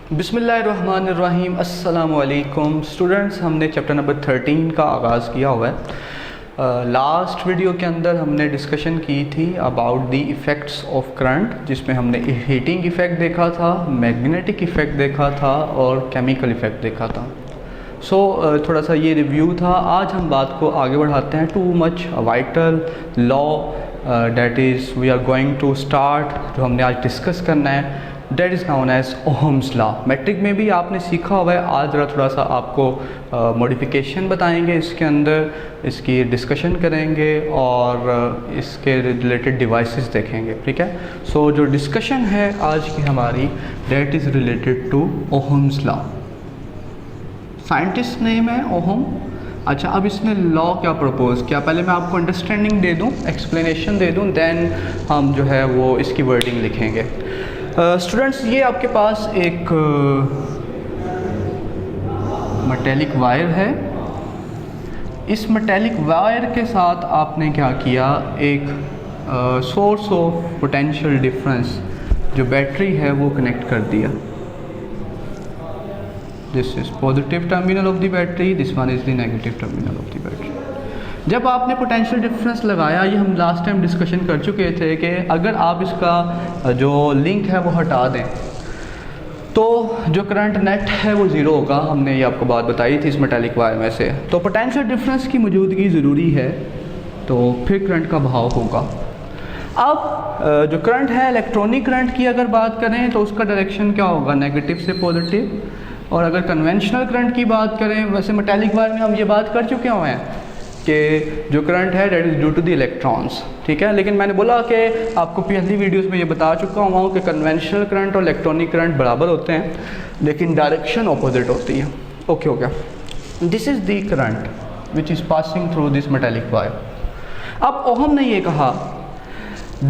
बिस्मिल्लाहिर्रहमानिर्रहीम। अस्सलामुअलैकुम स्टूडेंट्स, हमने चैप्टर नंबर 13 का आगाज़ किया हुआ है। लास्ट वीडियो के अंदर हमने डिस्कशन की थी about the effects of current, जिसमें हमने हीटिंग इफ़ेक्ट देखा था, मैग्नेटिक इफ़ेक्ट देखा था और केमिकल इफ़ेक्ट देखा था। थोड़ा सा ये रिव्यू था। आज हम बात को आगे बढ़ाते हैं। Too much vital law that is we are going to start, जो हमने आज डिस्कस करना है, that is known as Ohm's law. Matric में भी आपने सीखा हुआ है। आज ज़रा थोड़ा सा आपको मॉडिफिकेशन बताएंगे, इसके अंदर इसकी डिस्कशन करेंगे और इसके रिलेटेड डिवाइसेस देखेंगे। ठीक है। जो डिस्कशन है आज की हमारी, that is related to Ohm's law. Scientist name है ओहम। अच्छा, अब इसने लॉ क्या प्रपोज किया, पहले मैं आपको अंडरस्टैंडिंग दे दूं, एक्सप्लेनेशन दे दूं, देन हम जो है वो इसकी वर्डिंग लिखेंगे। स्टूडेंट्स, ये आपके पास एक मेटेलिक वायर है। इस मेटेलिक वायर के साथ आपने क्या किया, एक सोर्स ऑफ पोटेंशियल डिफरेंस जो बैटरी है वो कनेक्ट कर दिया। This is positive terminal of the battery, this one is the negative terminal of the battery. जब आपने पोटेंशियल डिफरेंस लगाया, ये हम लास्ट टाइम डिस्कशन कर चुके थे कि अगर आप इसका जो लिंक है वो हटा दें तो जो करंट नेट है वो ज़ीरो होगा। हमने ये आपको बात बताई थी इस मेटेलिक वायर में से। तो पोटेंशियल डिफरेंस की मौजूदगी ज़रूरी है, तो फिर करंट का बहाव होगा। अब जो करंट है, इलेक्ट्रॉनिक करंट की अगर बात करें तो उसका डायरेक्शन क्या होगा, नेगेटिव से पॉजिटिव। और अगर कन्वेंशनल करंट की बात करें, वैसे मेटेलिक वायर में हम ये बात कर चुके हुए हैं कि जो करंट है that is due to the electrons. ठीक है। लेकिन मैंने बोला कि आपको पहली वीडियोस में ये बता चुका हूँ कि कन्वेंशनल करंट और इलेक्ट्रॉनिक करंट बराबर होते हैं, लेकिन डायरेक्शन ऑपोजिट होती है। ओके हो गया। This is the current which is passing through this metallic wire. अब ओहम ने ये कहा,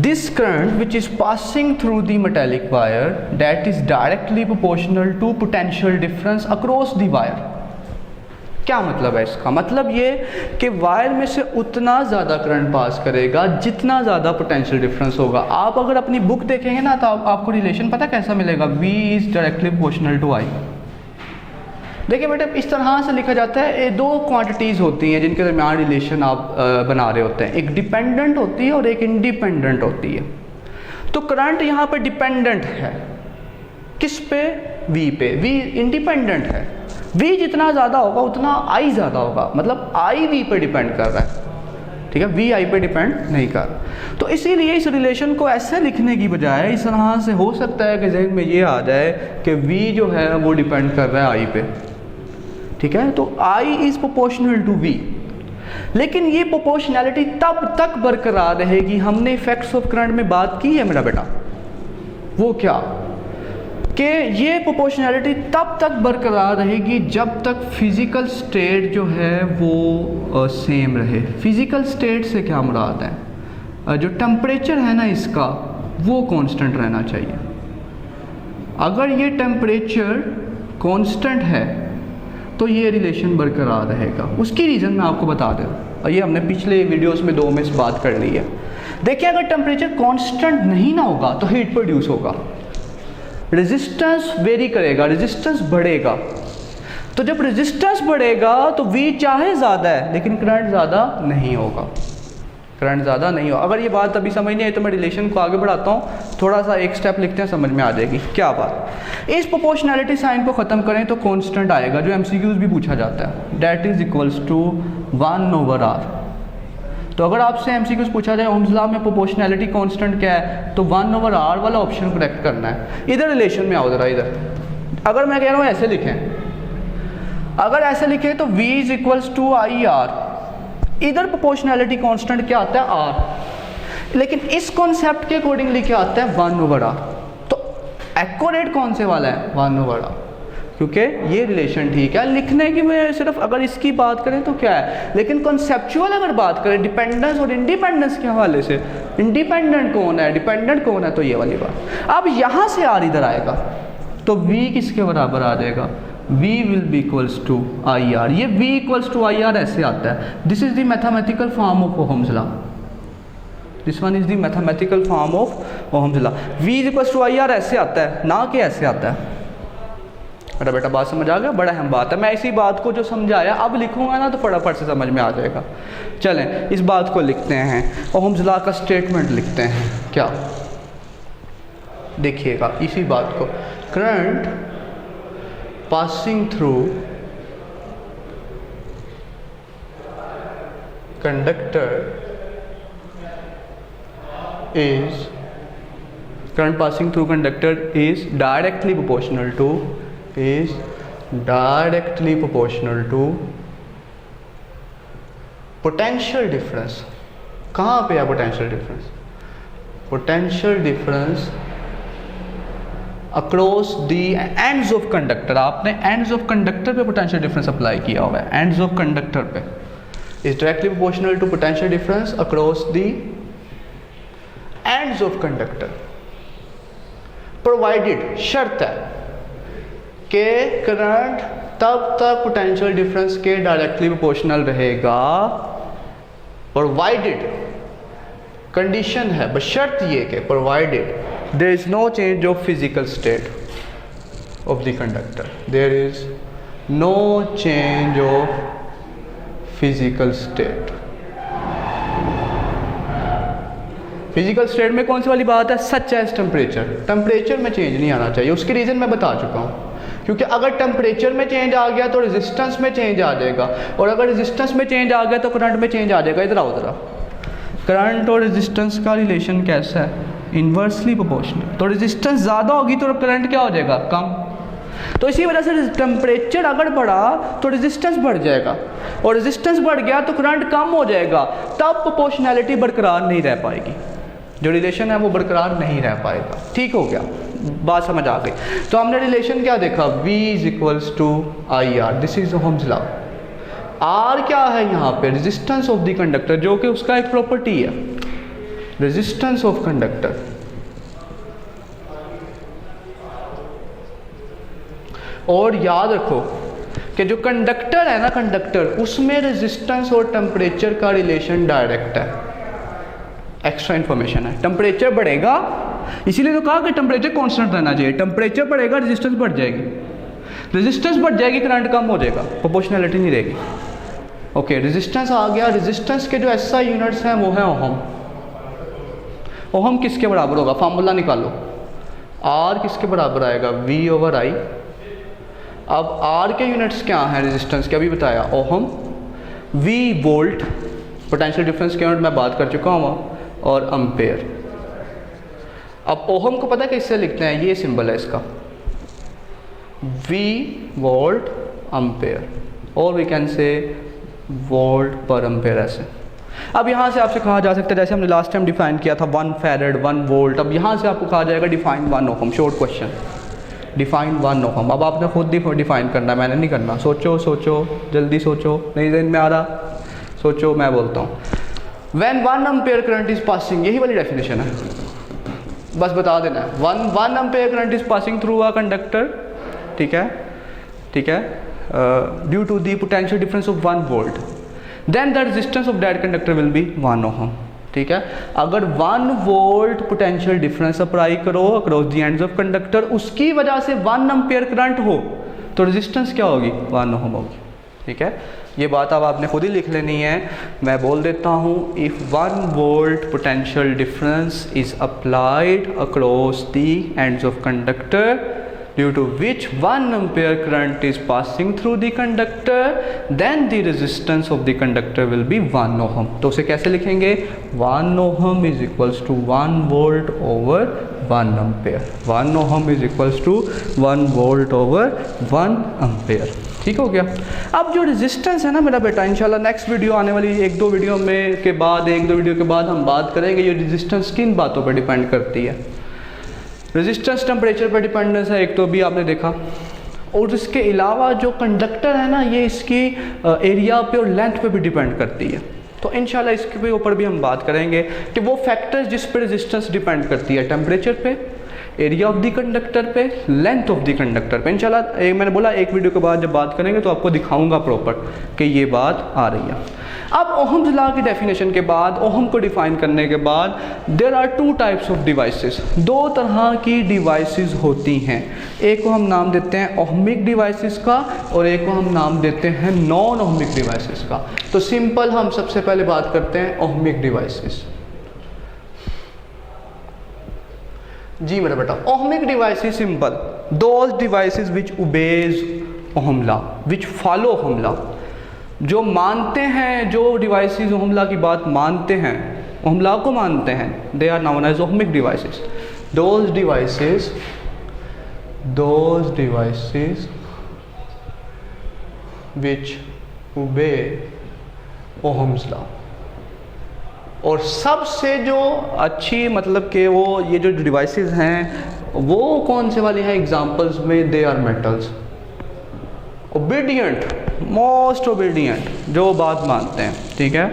this current which is passing through the metallic wire that is directly proportional to potential difference across the wire। क्या मतलब है इसका? मतलब ये कि वायर में से उतना ज़्यादा करंट पास करेगा जितना ज़्यादा पोटेंशियल डिफरेंस होगा। आप अगर अपनी बुक देखेंगे ना तो आपको रिलेशन पता कैसा मिलेगा, V is directly proportional to I। देखिए बेटा, इस तरह से लिखा जाता है, ये दो क्वांटिटीज़ होती हैं जिनके दरमियान रिलेशन आप बना रहे होते हैं। एक डिपेंडेंट होती है और एक इंडिपेंडेंट होती है। तो करंट यहाँ पे डिपेंडेंट है किस पे, V पे। V इंडिपेंडेंट है। V जितना ज़्यादा होगा उतना I ज़्यादा होगा, मतलब I V पे डिपेंड कर रहा है। ठीक है, V I पे डिपेंड नहीं कर रहा। तो इसीलिए इस रिलेशन को ऐसे लिखने की बजाय इस तरह से हो सकता है कि जहन में ये आ जाए कि V जो है वो डिपेंड कर रहा है I पे। ठीक है, तो I is proportional to V। लेकिन ये प्रोपोर्शनैलिटी तब तक बरकरार रहेगी, हमने इफेक्ट्स ऑफ करंट में बात की है मेरा बेटा, वो क्या कि ये प्रोपोर्शनैलिटी तब तक बरकरार रहेगी जब तक फिज़िकल स्टेट जो है वो सेम रहे। फिज़िकल स्टेट से क्या मुराद है, जो टेम्परेचर है ना इसका वो कांस्टेंट रहना चाहिए। अगर ये टेम्परेचर कांस्टेंट है तो ये रिलेशन बरकरार रहेगा। उसकी रीज़न मैं आपको बता दूँ, और ये हमने पिछले वीडियोस में 2 में इस बात कर ली है। देखिए, अगर टेम्परेचर कांस्टेंट नहीं ना होगा तो हीट प्रोड्यूस होगा, रेजिस्टेंस वेरी करेगा, रेजिस्टेंस बढ़ेगा। तो जब रेजिस्टेंस बढ़ेगा तो V चाहे ज़्यादा है लेकिन करंट ज़्यादा नहीं होगा, करंट ज़्यादा नहीं होगा। अगर ये बात अभी समझ नहीं आई तो मैं रिलेशन को आगे बढ़ाता हूँ, थोड़ा सा एक स्टेप लिखते हैं, समझ में आ जाएगी क्या बात। इस प्रोपोर्शनैलिटी साइन को ख़त्म करें तो कांस्टेंट आएगा, जो MCQs भी पूछा जाता है, that is equals to 1/R। तो अगर आपसे MCQs पूछा जाए ओहम्स लॉ में प्रोपोर्शनैलिटी कांस्टेंट क्या है, तो 1/R वाला ऑप्शन करेक्ट करना है। इधर रिलेशन में आओ ज़रा, इधर अगर मैं कह रहा हूँ ऐसे लिखें, अगर ऐसे लिखें तो V is equals to IR। इधर प्रोपोर्शनैलिटी कांस्टेंट क्या आता है, R, लेकिन इस कॉन्सेप्ट के अकॉर्डिंगली क्या आता है, 1/R। तो एक्यूरेट कौन से वाला है, 1/R, क्योंकि ये रिलेशन ठीक है। लिखने की में सिर्फ अगर इसकी बात करें तो क्या है, लेकिन कॉन्सेप्चुअल अगर बात करें डिपेंडेंस और इंडिपेंडेंस के हवाले से, इंडिपेंडेंट कौन है, डिपेंडेंट कौन है, तो ये वाली बात। अब यहाँ से R इधर आएगा तो V किसके बराबर आ जाएगा, V will be equals to IR। ये V इक्वल्स टू IR ऐसे आता है। This is the mathematical form of Ohm's law. This one is the mathematical form of Ohm's law. V is equals to IR ऐसे आता है, ना कि ऐसे आता है। मेरा बेटा बात समझ आ गया? बड़ा अहम बात है। मैं इसी बात को जो समझाया अब लिखूंगा ना तो फटाफट से समझ में आ जाएगा। चलें इस बात को लिखते हैं, ओहम्स लॉ का स्टेटमेंट लिखते हैं। क्या देखिएगा इसी बात को, current passing through conductor is current passing through conductor is directly proportional to potential difference। कहाँ पे है potential difference? potential difference across the ends of conductor। आपने ends of conductor पे potential difference अप्लाई किया हुआ है, ends of conductor पे is directly proportional to potential difference across the ends of conductor provided, शर्त है कि करंट तब तक पोटेंशियल डिफरेंस के डायरेक्टली प्रोपोर्शनल रहेगा, प्रोवाइडेड, कंडीशन है बस शर्त ये कि provided there is no change of physical state of the conductor, there is no change of physical state. Physical state में कौन सी वाली बात है? सच एज टेम्परेचर, टेम्परेचर में चेंज नहीं आना चाहिए। उसकी रीज़न मैं बता चुका हूँ, क्योंकि अगर टेम्परेचर में चेंज आ गया तो रेजिस्टेंस में चेंज आ जाएगा, और अगर रेजिस्टेंस में चेंज आ गया तो करंट में चेंज आ जाएगा। इधर आओ ज़रा, करंट और रेजिस्टेंस का रिलेशन कैसा है? Inversely proportional. तो रेजिस्टेंस ज़्यादा होगी तो करंट क्या हो जाएगा? कम। तो इसी वजह से टेम्परेचर अगर बढ़ा तो रेजिस्टेंस बढ़ जाएगा, और रेजिस्टेंस बढ़ गया तो करंट कम हो जाएगा, तब प्रोपोर्शनैलिटी बरकरार नहीं रह पाएगी, जो रिलेशन है वो बरकरार नहीं रह पाएगा। ठीक हो गया, बात समझ आ गई। तो हमने रिलेशन क्या देखा? V is equals to I R, this is Ohm's law. R क्या है यहाँ पे? रेजिस्टेंस ऑफ द कंडक्टर, जो कि उसका एक प्रॉपर्टी है, रेजिस्टेंस ऑफ कंडक्टर। और याद रखो कि जो कंडक्टर है ना, कंडक्टर, उसमें रेजिस्टेंस और टेम्परेचर का रिलेशन डायरेक्ट है। एक्स्ट्रा इन्फॉर्मेशन है, टेम्परेचर बढ़ेगा, इसीलिए तो कहा कि टेम्परेचर कांस्टेंट रहना चाहिए। टेम्परेचर बढ़ेगा, रेजिस्टेंस बढ़ जाएगी, रेजिस्टेंस बढ़ जाएगी, करंट कम हो जाएगा, प्रोपोर्शनैलिटी नहीं रहेगी। ओके, रेजिस्टेंस आ गया। रेजिस्टेंस के जो एसआई यूनिट्स हैं वो हैं ओहम। ओहम किसके बराबर होगा? फार्मूला निकालो, आर किसके बराबर आएगा? V ओवर आई। अब आर के यूनिट्स क्या हैं रेजिस्टेंस के? अभी बताया, ohm. V volt, potential difference के यूनिट मैं बात कर चुका हूँ, और अम्पेयर। अब ओहम को पता है कैसे लिखते हैं? ये सिंबल है इसका, V वोल्ट अम्पेयर, और वी कैन से वोल्ट पर अम्पेयर ऐसे। अब यहाँ से आपसे कहा जा सकता है, जैसे हमने लास्ट टाइम डिफाइन किया था 1 फैरेड 1 वोल्ट, अब यहाँ से आपको कहा जाएगा define 1 ohm. Short question, define 1 ohm. अब आपने खुद ही डिफाइन करना, मैंने नहीं करना। सोचो सोचो, जल्दी सोचो, नहीं दिन में आ रहा, सोचो, मैं बोलता हूँ। When 1 ampere current is passing, यही वाली डेफिनेशन है, बस बता देना है। 1 ampere current is passing through a conductor, ठीक है, ठीक है, due to the potential difference of 1 volt, then the resistance of that conductor will be 1 ohm. ठीक है, अगर 1 वोल्ट पोटेंशियल डिफरेंस अप्लाई करो across the ends of conductor, उसकी वजह से 1 एम्पेयर करंट हो तो रेजिस्टेंस क्या होगी? 1 ओहम होगी। ठीक है, ये बात अब आपने खुद ही लिख लेनी है, मैं बोल देता हूँ। If 1 volt potential difference is applied across the ends of conductor due to which 1 ampere current is passing through the conductor, then the resistance of the conductor will be 1 ohm। तो उसे कैसे लिखेंगे? 1 ohm is equals to 1 volt over 1 ampere। 1 ohm is equals to 1 volt over 1 ampere। ठीक हो गया। अब जो resistance है ना मेरा बेटा, इंशाल्लाह नेक्स्ट वीडियो आने वाली 1-2 वीडियो में के बाद, 1-2 वीडियो के बाद हम बात करेंगे ये रेजिस्टेंस किन बातों पर डिपेंड करती है। रेजिस्टेंस टेम्परेचर पर डिपेंडेंस है एक, तो भी आपने देखा, और इसके अलावा जो कंडक्टर है ना, ये इसकी एरिया पे और लेंथ पे भी डिपेंड करती है। तो इंशाल्लाह इसके ऊपर भी हम बात करेंगे कि वो फैक्टर्स जिस पे रेजिस्टेंस डिपेंड करती है, टेम्परेचर पे, एरिया ऑफ द कंडक्टर पे, लेंथ ऑफ द कंडक्टर पे। इंशाल्लाह मैंने बोला एक वीडियो के बाद जब बात करेंगे तो आपको दिखाऊंगा प्रॉपर कि ये बात आ रही है। अब ओहम्स लॉ की डेफिनेशन के बाद, ओहम को डिफाइन करने के बाद, there are two types of devices, दो तरह की डिवाइसेस होती हैं। एक को हम नाम देते हैं ओहमिक डिवाइसेस का और एक को हम नाम देते हैं नॉन ओहमिक डिवाइसेस का। तो सिंपल हम सबसे पहले बात करते हैं ओहमिक डिवाइसेस। जी मेरा बेटा, ohmic devices simple those devices which obeys ohm law, which follow ohm law, जो मानते हैं, जो डिवाइसेस ओहम लॉ की बात मानते हैं, ओहम लॉ को मानते हैं, they are known as ohmic devices. Those devices which obey Ohm's law. और सबसे जो अच्छी मतलब कि वो ये जो डिवाइसेस हैं वो कौन से वाली हैं एग्जांपल्स में, they are metals, obedient, most obedient, जो बात मानते हैं। ठीक है,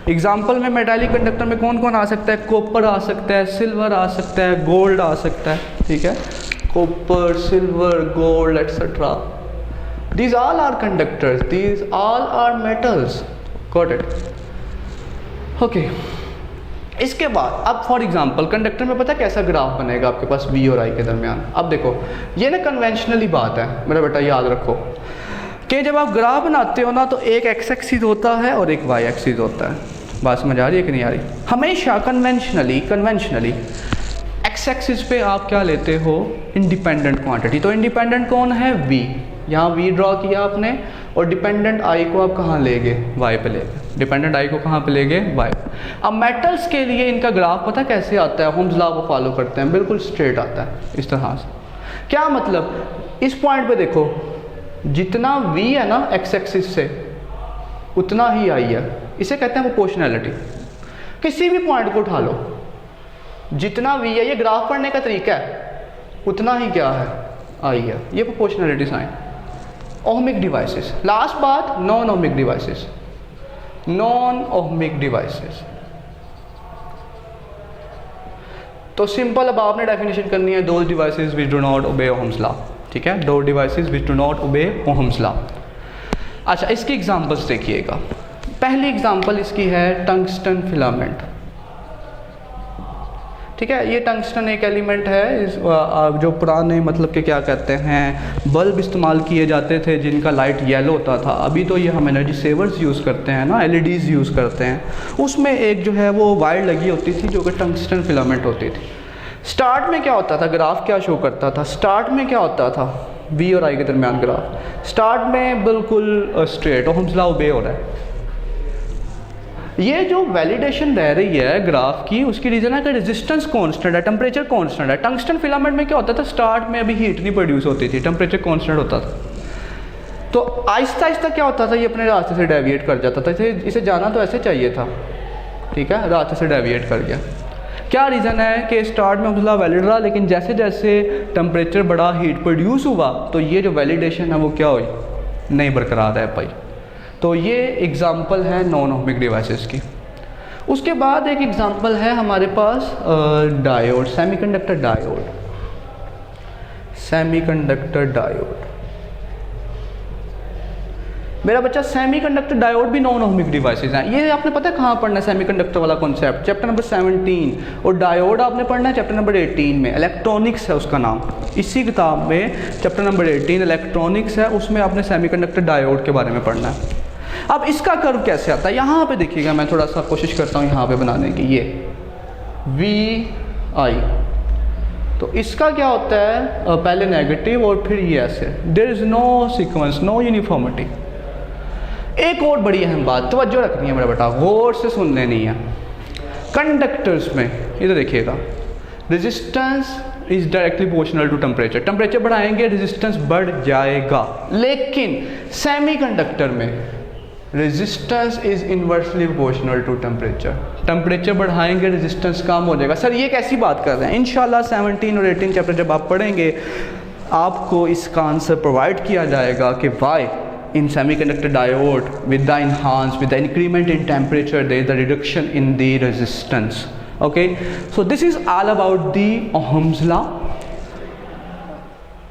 एग्जांपल में मेटालिक कंडक्टर में कौन कौन आ सकता है? कॉपर आ सकता है, सिल्वर आ सकता है, गोल्ड आ सकता है। ठीक है, copper, silver, gold etcetera, these all are conductors, these all are metals. Got it? Okay, इसके बाद अब फॉर एग्जांपल कंडक्टर में पता है कैसा ग्राफ बनेगा आपके पास V और I के दरमियान। अब देखो ये ना कन्वेंशनली बात है मेरा बेटा, याद रखो कि जब आप ग्राफ बनाते हो ना तो एक एक्स एक्सिस होता है और एक वाई एक्सिस होता है। बात समझ आ रही है कि नहीं आ रही? हमेशा कन्वेंशनली एक्स एक्सिस पे आप क्या लेते हो? Independent quantity. तो इंडिपेंडेंट कौन है? V, यहाँ V ड्रॉ किया आपने, और डिपेंडेंट I को आप कहाँ ले गए? Y पे ले गए। डिपेंडेंट I को कहाँ पे ले गए? Y। अब मेटल्स के लिए इनका ग्राफ पता कैसे आता है? ओहम्स लॉ को फॉलो करते हैं, बिल्कुल स्ट्रेट आता है इस तरह से। क्या मतलब? इस पॉइंट पे देखो, जितना V है ना एक्स एक्सिस से उतना ही I है, इसे कहते हैं प्रोपोर्शनैलिटी। किसी भी पॉइंट को उठा लो, जितना V है, ये ग्राफ पढ़ने का तरीका है, उतना ही क्या है? I है। ये proportionality sign. Ohmic devices. Last बात, non ohmic devices. Non ohmic devices तो सिंपल, अब आपने डेफिनेशन करनी है, those devices which do not obey Ohm's law. ठीक है, दो devices which do not obey Ohm's law. अच्छा, इसकी एग्जांपल्स देखिएगा। पहली एग्जांपल इसकी है टंगस्टन फिलामेंट। ठीक है, ये टंगस्टन एक एलिमेंट है जो पुराने मतलब कि क्या कहते हैं बल्ब इस्तेमाल किए जाते थे जिनका लाइट येलो होता था। अभी तो ये हम एनर्जी सेवर्स यूज़ करते हैं ना, LEDs यूज़ करते हैं। उसमें एक जो है वो वायर लगी होती थी जो कि टंगस्टन फिलामेंट होती थी। स्टार्ट में क्या होता था? ग्राफ क्या शो करता था? स्टार्ट में क्या होता था? V और I के दरमियान ग्राफ स्टार्ट में बिल्कुल स्ट्रेट, ओहम्स लॉ ओबे हो रहा है। ये जो वैलिडेशन रह रही है ग्राफ की, उसकी रीज़न है कि रेजिस्टेंस कांस्टेंट है, टेम्परेचर कांस्टेंट है। टंगस्टन फिलामेंट में क्या होता था? स्टार्ट में अभी हीट नहीं प्रोड्यूस होती थी, टेम्परेचर कांस्टेंट होता था। तो आहिस्ता आहिस्ता क्या होता था? ये अपने रास्ते से डेविएट कर जाता था। इसे जाना तो ऐसे चाहिए था, ठीक है, रास्ते से डेविएट कर गया। क्या रीज़न है कि स्टार्ट में ओहम्स लॉ वैलिड रहा, लेकिन जैसे जैसे टेम्परेचर बढ़ा, हीट प्रोड्यूस हुआ, तो ये जो वैलिडेशन है वो क्या हुई? नहीं बरकरार रह पाई। तो ये एग्ज़ाम्पल है नॉन ओहमिक डिवाइसेस की। उसके बाद एक एग्ज़ाम्पल है हमारे पास diode, semiconductor diode. Semiconductor diode मेरा बच्चा, सेमीकंडक्टर डायोड भी नॉन ओहमिक डिवाइसेस हैं। ये आपने पता है कहाँ पढ़ना है सेमीकंडक्टर वाला कॉन्सेप्ट? Chapter number 17। और डायोड आपने पढ़ना है चैप्टर नंबर 18 में, इलेक्ट्रॉनिक्स है उसका नाम। इसी किताब में चैप्टर नंबर 18 इलेक्ट्रॉनिक्स है, उसमें आपने सेमीकंडक्टर डायोड के बारे में पढ़ना है। अब इसका कर्व कैसे आता है? यहाँ पे देखिएगा, मैं थोड़ा सा कोशिश करता हूँ यहाँ पे बनाने की। ये VI, तो इसका क्या होता है? पहले नेगेटिव और फिर ये ऐसे। There is no sequence, no uniformity. एक और बड़ी अहम बात तवज्जो रखनी है मेरा बेटा, गौर से सुन लेनी है। कंडक्टर्स में इधर देखिएगा, resistance is directly proportional to temperature. Temperature बढ़ाएंगे रेजिस्टेंस बढ़ जाएगा, लेकिन सेमीकंडक्टर में resistance is inversely proportional to temperature. Temperature बढ़ाएंगे रेजिस्टेंस कम हो जाएगा। सर ये कैसी बात कर रहे हैं? इंशाल्लाह 17 और 18 चैप्टर जब आप पढ़ेंगे आपको इसका आंसर प्रोवाइड किया जाएगा कि Y in semiconductor diode with the increment in temperature there is a reduction in the resistance. Okay, so this is all about the Ohm's law.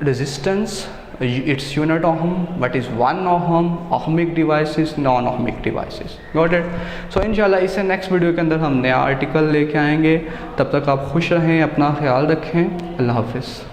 resistance, its unit ohm, what is 1 ohm, ohmic devices, non ohmic devices. Got it? So इंशाल्लाह इससे next video के अंदर हम नया article लेके आएंगे. तब तक आप खुश रहें, अपना ख्याल रखें. अल्लाह हाफिज़.